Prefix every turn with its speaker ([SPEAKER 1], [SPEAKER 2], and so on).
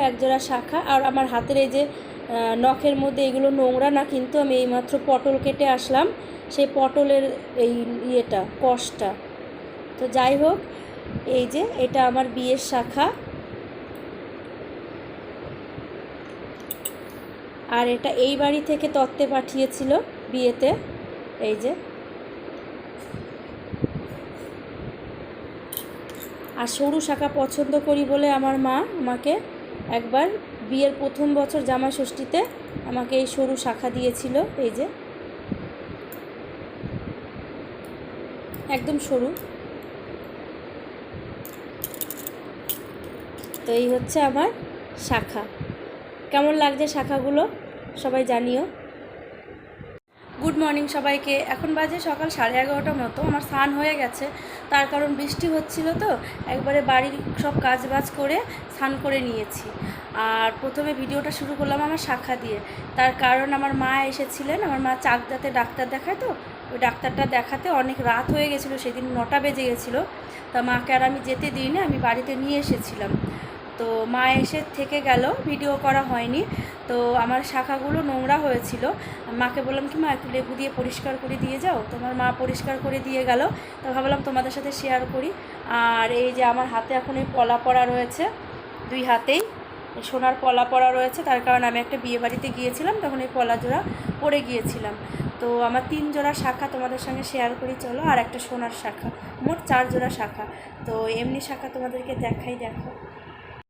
[SPEAKER 1] এক জোড়া শাখা। আর আমার হাতের এই যে নখের মধ্যে এগুলো নোংরা না, কিন্তু আমি এইমাত্র পটল কেটে আসলাম, সেই পটলের এই ইয়েটা কষটা। তো যাই হোক, এই যে এটা আমার বিয়ের শাখা, আর এটা এই বাড়ি থেকে তত্ত্বে পাঠিয়েছিল বিয়েতে। এই যে, আর সরু শাখা পছন্দ করি বলে আমার মা আমাকে একবার বিয়ের প্রথম বছর জামাই ষষ্ঠীতে আমাকে এই সরু শাখা দিয়েছিল। এই যে একদম সরু। তো এই হচ্ছে আমার শাখা। কেমন লাগছে শাখাগুলো সবাই জানিও। গুড মর্নিং সবাইকে। এখন বাজে সকাল 11:30 মতো। আমার স্নান হয়ে গেছে, তার কারণ বৃষ্টি হচ্ছিল তো একবারে বাড়ির সব কাজ বাজ করে স্নান করে নিয়েছি। আর প্রথমে ভিডিওটা শুরু করলাম আমার শাখা দিয়ে, তার কারণ আমার মা এসেছিলেন। আমার মা চাকদাতে ডাক্তার দেখায়, তো ওই ডাক্তারটা দেখাতে অনেক রাত হয়ে গেছিলো, সেদিন 9টা বেজে গেছিলো। তা মাকে আর আমি যেতে দিইনি, আমি বাড়িতে নিয়ে এসেছিলাম। তো মা এসে থেকে গেল, ভিডিও করা হয়নি। তো আমার শাখাগুলো নোংরা হয়েছিল, মাকে বললাম কি মা একটু লেবু দিয়ে পরিষ্কার করে দিয়ে যাও। তোমার মা পরিষ্কার করে দিয়ে গেল। তো ভাবলাম তোমাদের সাথে শেয়ার করি। আর এই যে আমার হাতে এখন এই পলা পরা রয়েছে, দুই হাতেই সোনার পলা পরা রয়েছে, তার কারণ আমি একটা বিয়ে বাড়িতে গিয়েছিলাম, তখন এই পলা জোড়া পরে গিয়েছিলাম। তো আমার 3 জোড়া শাখা তোমাদের সঙ্গে শেয়ার করি চলো, আর একটা সোনার শাখা, মোট 4 জোড়া শাখা। তো এমনি শাখা তোমাদেরকে দেখাই, দেখো।